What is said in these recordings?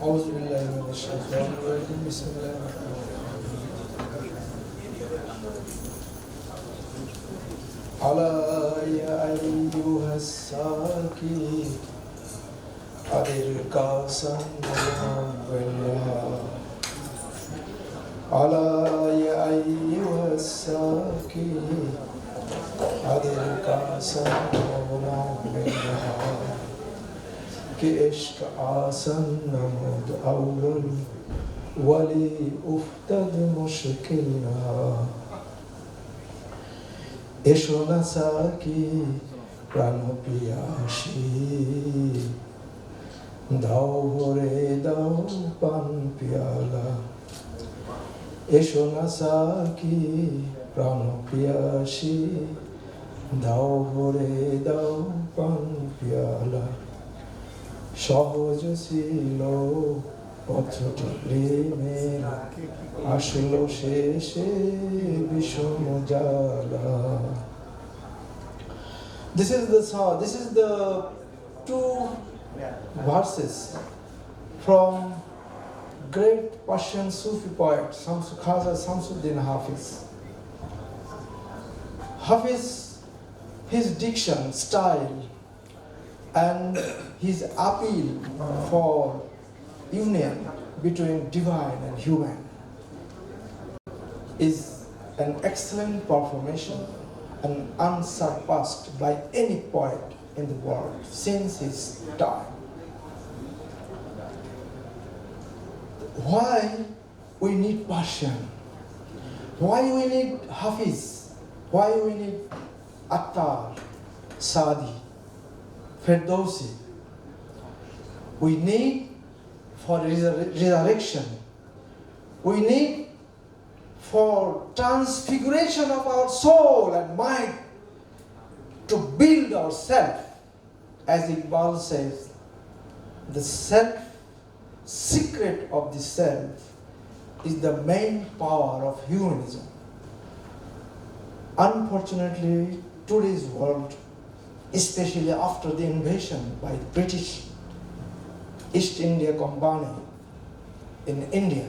أعوذ بالله من الشيطان الرجيم بسم الله الرحمن الرحيم ألا يا أيها الساكي أدرك سنة بالله ألا يا أيها الساكي أدرك سنة بالله कि इश्क आसन नमूद अव्वल वली उफ्तद मुश्किल एशो नसाकी प्राण पियाशी दाओ भरे दाओ पान प्याला एशो नसाकी प्राण पियाशी दाओ भरे दाओ पान प्याला সহজ ছিল পথটি প্রেমের আসলো শেষে বিষম জ্বালা This is the song, this is the two verses from great Persian Sufi poet Khaja Samsuddin Hafiz. Hafiz, his diction, style and his appeal for union between divine and human is an excellent performation and unsurpassed by any poet in the world since his time. Why we need Persian? Why we need Hafiz? Why we need Attar, Sadi, Ferdowsi? We need for resurrection. We need for transfiguration of our soul and mind to build ourselves. As Iqbal says, the self, secret of the self is the main power of humanism. Unfortunately, today's world, especially after the invasion by the British East India Company in India,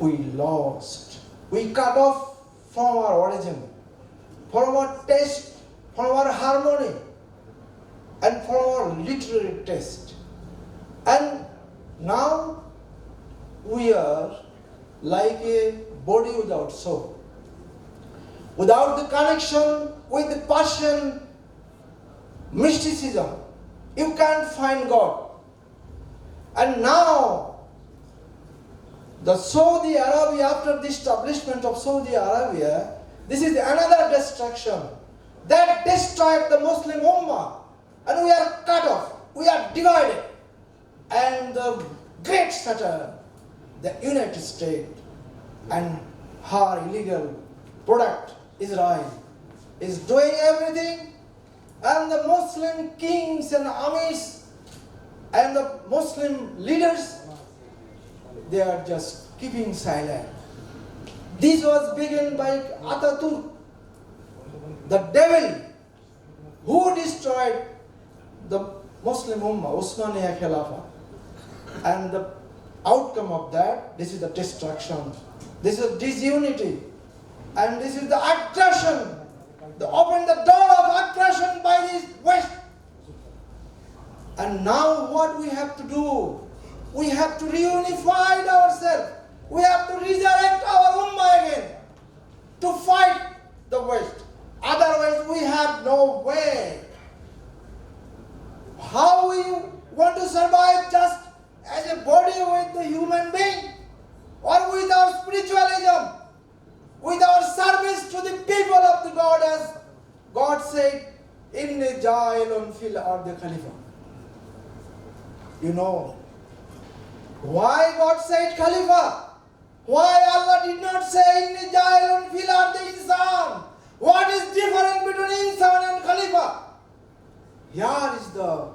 we cut off from our origin, from our taste, from our harmony, and from our literary taste. And now we are like a body without soul. Without the connection with the Persian mysticism, you can't find God. And now, the Saudi Arabia, after the establishment of Saudi Arabia, this is another destruction that destroyed the Muslim Ummah, and we are cut off, we are divided. And the great Satan, the United States, and her illegal product, Israel, is doing everything. And the Muslim kings and armies and the Muslim leaders, they are just keeping silent. This was begun by Ataturk, the devil who destroyed the Muslim Ummah, Usmaniya Khilafah. And the outcome of that, this is the destruction, this is disunity, and this is the aggression. They open the door of aggression by the West. And now what we have to do? We have to reunify ourselves. We have to resurrect our Ummah again to fight the West. Otherwise we have no way. How we want to survive just as a body with the human being, or with our spiritualism, with our service to the people of the God, as God said, Inni ja'ilun fil ardi khalifa. You know why God said Khalifa? Why Allah did not say Inni ja'ilun fil ardi insan? What is different between insan and Khalifa? Here is the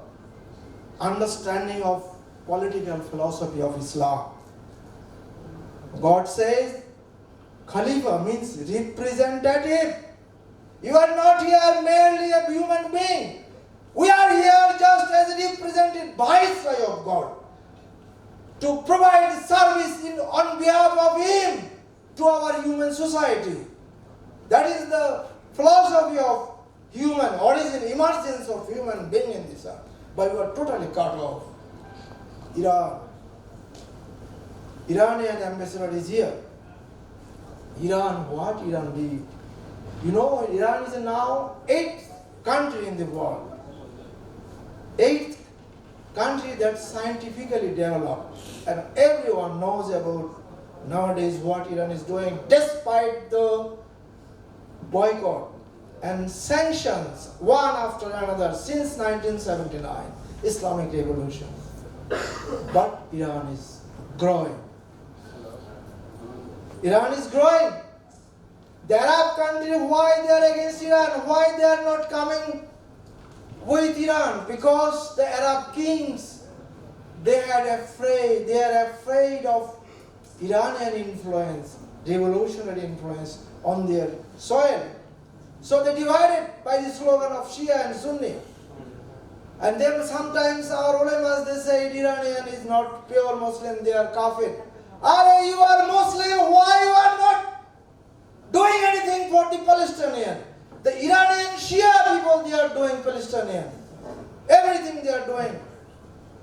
understanding of political philosophy of Islam. God says Khalifa means representative. You are not here merely a human being. We are here just as a represented viceroy of God. to provide service on behalf of him to our human society. That is the philosophy of human origin, emergence of human being in this earth. But we are totally cut off. Iran. Iranian ambassador is here. Iran, what Iran did? You know, Iran is now 8th country in the world. 8th country that's scientifically developed. And everyone knows about nowadays what Iran is doing, despite the boycott and sanctions one after another since 1979, Islamic Revolution. But Iran is growing. Iran is growing. The Arab countries, why they are against Iran? Why they are not coming with Iran? Because the Arab kings, they are afraid of Iranian influence, revolutionary influence on their soil. So they divided by the slogan of Shia and Sunni. And then sometimes our ulemas, they say Iranian is not pure Muslim, they are kafir. Are you are Muslim, why you are not doing anything for the Palestinian? The Iranian Shia people, they are doing Palestinian. Everything they are doing.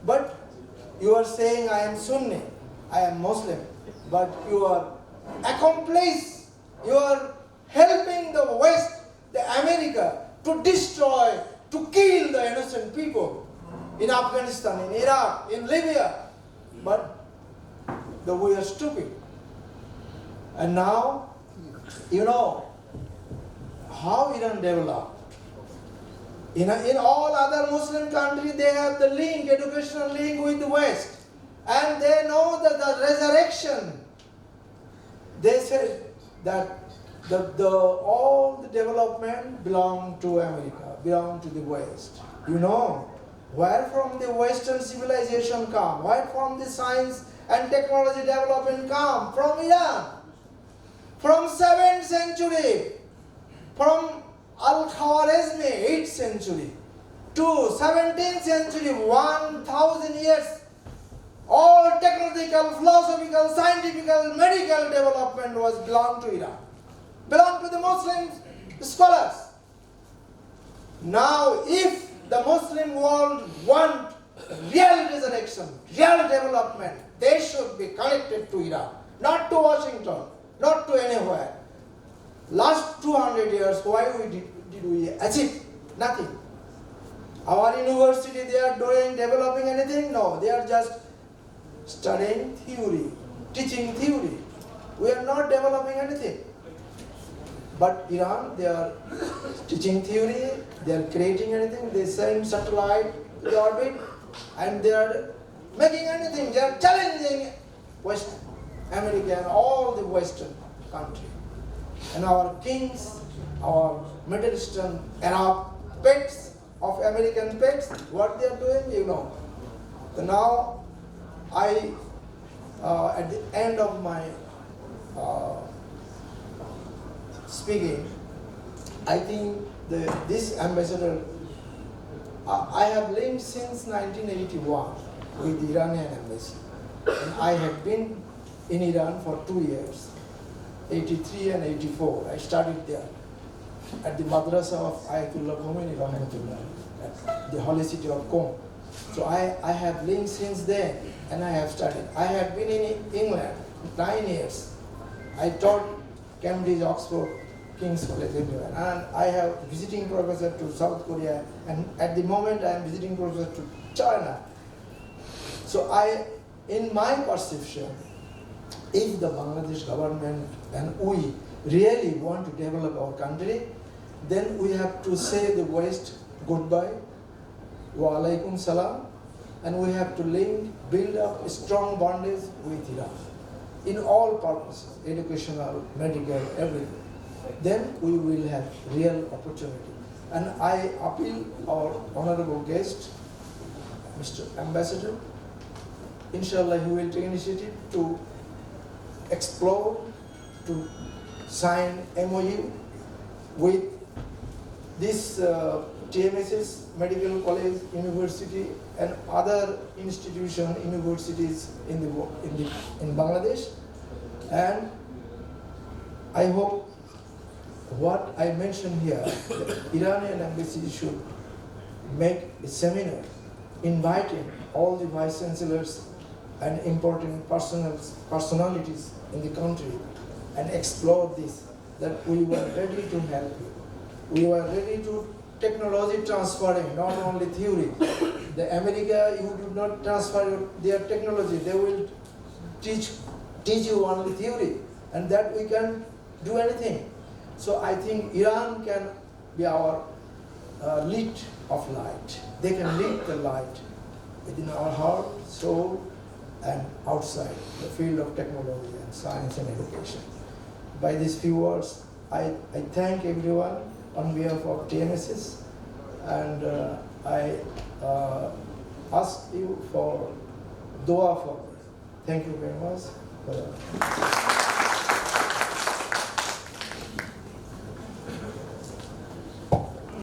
But you are saying I am Sunni, I am Muslim. But you are accomplice, you are helping the West, the America, to destroy, to kill the innocent people in Afghanistan, in Iraq, in Libya. But we are stupid. And now, you know how Iran developed. In all other Muslim countries, they have the link, educational link with the West. And they know that the resurrection, they say that all the development belong to America, belong to the West. You know, where from the Western civilization come? Where from the science and technology development come? From Iran. From 7th century. From Al-Khwarizmi, 8th century. To 17th century, 1,000 years. All technological, philosophical, scientific, medical development was belonged to Iran. Belonged to the Muslim scholars. Now, if the Muslim world want real resurrection, real development, they should be connected to Iran, not to Washington, not to anywhere. Last 200 years, why did we achieve? Nothing. Our university, they are doing, developing anything? No, they are just studying theory, teaching theory. We are not developing anything. But Iran, they are teaching theory, they are creating anything, they send satellite to the orbit, and they are making anything, they are challenging West America and all the Western countries. And our kings, our Middle Eastern Arab pets of American pets, what they are doing, you know. So now, at the end of my speaking, I think this ambassador, I have lived since 1981 with the Iranian embassy. And I have been in Iran for 2 years, 83 and 84. I studied there at the madrasa of Ayatollah Khomeini Rahmatullah, at the holy city of Qom. So I have lived since then, and I have studied. I have been in England 9 years. I taught Cambridge, Oxford, King's College, everywhere. And I have visiting professor to South Korea, and at the moment I am visiting professor to China. So in my perception, if the Bangladesh government and we really want to develop our country, then we have to say the West goodbye, wa alaikum salam, and we have to build up a strong bondage with Iran in all purposes, educational, medical, everything. Then we will have real opportunity. And I appeal our honorable guest, Mr. Ambassador, inshallah he will take initiative to explore, to sign MOU with this TMS's medical college, university, and other institution, universities in Bangladesh. And I hope what I mentioned here, the Iranian embassy should make a seminar inviting all the vice chancellors and important personalities in the country and explore this, that we were ready to help you. We were ready to technology transferring, not only theory. The America, you do not transfer their technology, they will teach you only theory, and that we can do anything. So I think Iran can be our lead of light. They can lead the light within our heart, soul, and outside the field of technology and science and education. By these few words, I thank everyone on behalf of TMSS, and I ask you for dua for me. Thank you very much.